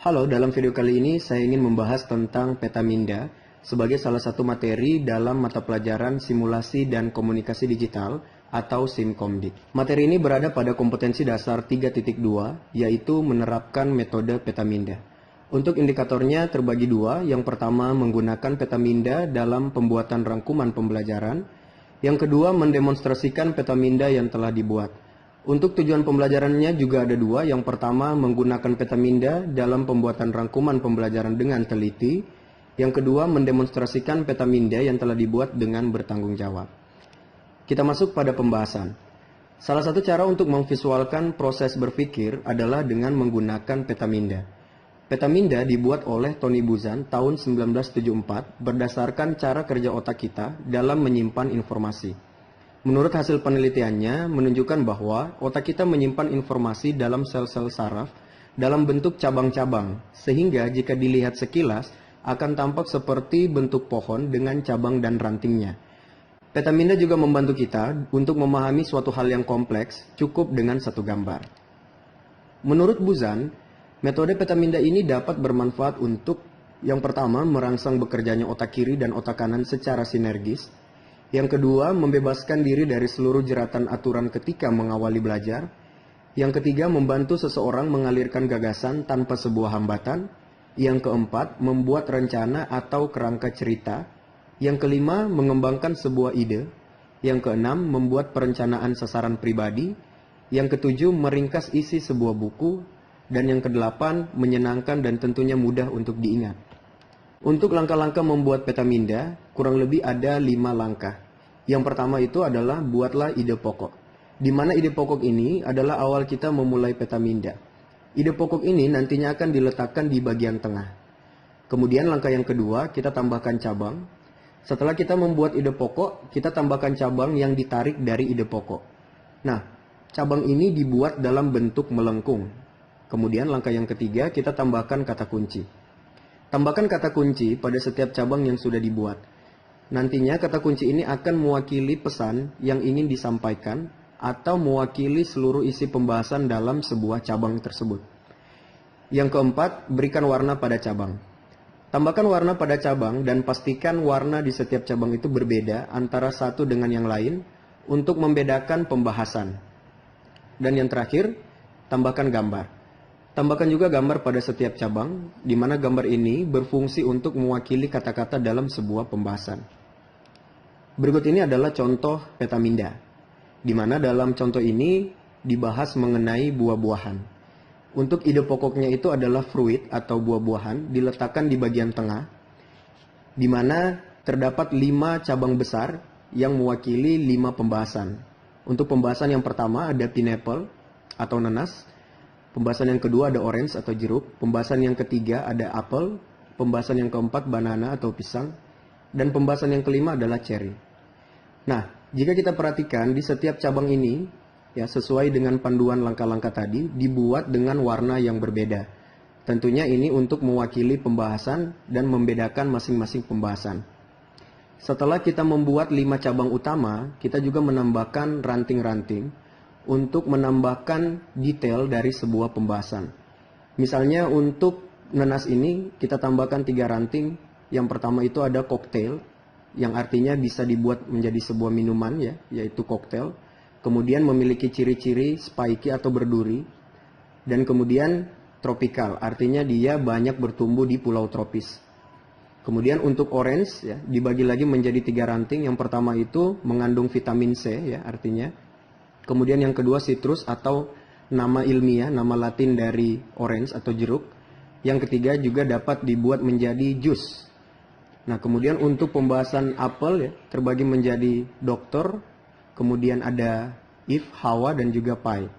Halo, dalam video kali ini saya ingin membahas tentang petaminda sebagai salah satu materi dalam mata pelajaran simulasi dan komunikasi digital atau SIMKOMDIK. Materi ini berada pada kompetensi dasar 3.2, yaitu menerapkan metode petaminda. Untuk indikatornya terbagi dua, yang pertama menggunakan petaminda dalam pembuatan rangkuman pembelajaran, yang kedua mendemonstrasikan petaminda yang telah dibuat. Untuk tujuan pembelajarannya juga ada dua. Yang pertama menggunakan petaminda dalam pembuatan rangkuman pembelajaran dengan teliti. Yang kedua mendemonstrasikan petaminda yang telah dibuat dengan bertanggung jawab. Kita masuk pada pembahasan. Salah satu cara untuk memvisualkan proses berpikir adalah dengan menggunakan petaminda. Petaminda dibuat oleh Tony Buzan tahun 1974 berdasarkan cara kerja otak kita dalam menyimpan informasi. Menurut hasil penelitiannya menunjukkan bahwa otak kita menyimpan informasi dalam sel-sel saraf dalam bentuk cabang-cabang, sehingga jika dilihat sekilas akan tampak seperti bentuk pohon dengan cabang dan rantingnya. Petaminda juga membantu kita untuk memahami suatu hal yang kompleks cukup dengan satu gambar. Menurut Buzan, metode petaminda ini dapat bermanfaat untuk yang pertama merangsang bekerjanya otak kiri dan otak kanan secara sinergis. Yang kedua, membebaskan diri dari seluruh jeratan aturan ketika mengawali belajar. Yang ketiga, membantu seseorang mengalirkan gagasan tanpa sebuah hambatan. Yang keempat, membuat rencana atau kerangka cerita. Yang kelima, mengembangkan sebuah ide. Yang keenam, membuat perencanaan sasaran pribadi. Yang ketujuh, meringkas isi sebuah buku. Dan yang kedelapan, menyenangkan dan tentunya mudah untuk diingat. Untuk langkah-langkah membuat petaminda, kurang lebih ada 5 langkah. Yang pertama itu adalah buatlah ide pokok. Di mana ide pokok ini adalah awal kita memulai petaminda. Ide pokok ini nantinya akan diletakkan di bagian tengah. Kemudian langkah yang kedua, kita tambahkan cabang. Setelah kita membuat ide pokok, kita tambahkan cabang yang ditarik dari ide pokok. Nah, cabang ini dibuat dalam bentuk melengkung. Kemudian langkah yang ketiga, kita tambahkan kata kunci. Tambahkan kata kunci pada setiap cabang yang sudah dibuat. Nantinya kata kunci ini akan mewakili pesan yang ingin disampaikan atau mewakili seluruh isi pembahasan dalam sebuah cabang tersebut. Yang keempat, berikan warna pada cabang. Tambahkan warna pada cabang dan pastikan warna di setiap cabang itu berbeda antara satu dengan yang lain untuk membedakan pembahasan. Dan yang terakhir, tambahkan gambar. Tambahkan juga gambar pada setiap cabang, di mana gambar ini berfungsi untuk mewakili kata-kata dalam sebuah pembahasan. Berikut ini adalah contoh petaminda, di mana dalam contoh ini dibahas mengenai buah-buahan. Untuk ide pokoknya itu adalah fruit atau buah-buahan, diletakkan di bagian tengah, di mana terdapat 5 cabang besar yang mewakili 5 pembahasan. Untuk pembahasan yang pertama ada pineapple atau nanas. Pembahasan yang kedua ada orange atau jeruk. Pembahasan yang ketiga ada apel. Pembahasan yang keempat banana atau pisang. Dan pembahasan yang kelima adalah cherry. Nah, jika kita perhatikan di setiap cabang ini, ya sesuai dengan panduan langkah-langkah tadi, dibuat dengan warna yang berbeda. Tentunya ini untuk mewakili pembahasan dan membedakan masing-masing pembahasan. Setelah kita membuat 5 cabang utama, kita juga menambahkan ranting-ranting untuk menambahkan detail dari sebuah pembahasan. Misalnya untuk nanas ini kita tambahkan 3 ranting. Yang pertama itu ada cocktail, yang artinya bisa dibuat menjadi sebuah minuman ya, yaitu cocktail. Kemudian memiliki ciri-ciri spiky atau berduri. Dan kemudian tropical, artinya dia banyak bertumbuh di pulau tropis. Kemudian untuk orange ya, dibagi lagi menjadi 3 ranting. Yang pertama itu mengandung vitamin C ya, artinya. Kemudian yang kedua citrus atau nama ilmiah, nama latin dari orange atau jeruk. Yang ketiga juga dapat dibuat menjadi jus. Nah, kemudian untuk pembahasan apel ya, terbagi menjadi dokter, kemudian ada Eve, Hawa, dan juga Pai.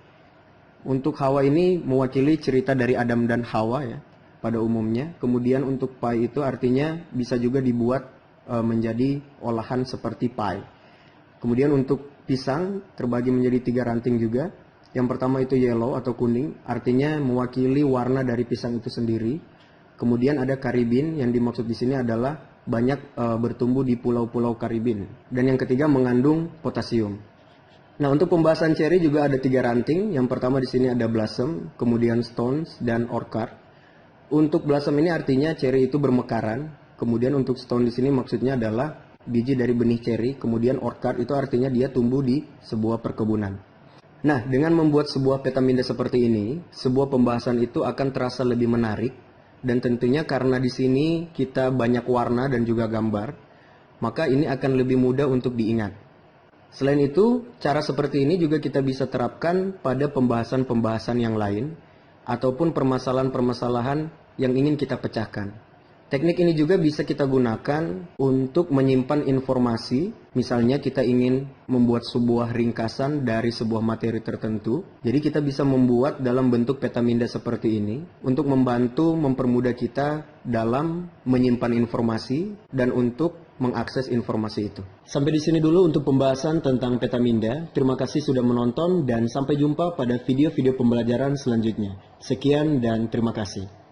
Untuk Hawa ini mewakili cerita dari Adam dan Hawa ya, pada umumnya. Kemudian untuk Pai itu artinya bisa juga dibuat menjadi olahan seperti pie. Kemudian untuk pisang terbagi menjadi 3 ranting juga. Yang pertama itu yellow atau kuning, artinya mewakili warna dari pisang itu sendiri. Kemudian ada Karibin, yang dimaksud di sini adalah banyak bertumbuh di pulau-pulau Karibin. Dan yang ketiga mengandung potasium. Nah, untuk pembahasan cherry juga ada 3 ranting. Yang pertama di sini ada blossom, kemudian stones dan orchard. Untuk blossom ini artinya ceri itu bermekaran. Kemudian untuk stone di sini maksudnya adalah biji dari benih ceri. Kemudian orchard itu artinya dia tumbuh di sebuah perkebunan. Nah, dengan membuat sebuah petaminda seperti ini, sebuah pembahasan itu akan terasa lebih menarik. Dan tentunya karena di sini kita banyak warna dan juga gambar, maka ini akan lebih mudah untuk diingat. Selain itu, cara seperti ini juga kita bisa terapkan pada pembahasan-pembahasan yang lain, ataupun permasalahan-permasalahan yang ingin kita pecahkan. Teknik ini juga bisa kita gunakan untuk menyimpan informasi. Misalnya kita ingin membuat sebuah ringkasan dari sebuah materi tertentu. Jadi kita bisa membuat dalam bentuk petaminda seperti ini untuk membantu mempermudah kita dalam menyimpan informasi dan untuk mengakses informasi itu. Sampai di sini dulu untuk pembahasan tentang petaminda. Terima kasih sudah menonton dan sampai jumpa pada video-video pembelajaran selanjutnya. Sekian dan terima kasih.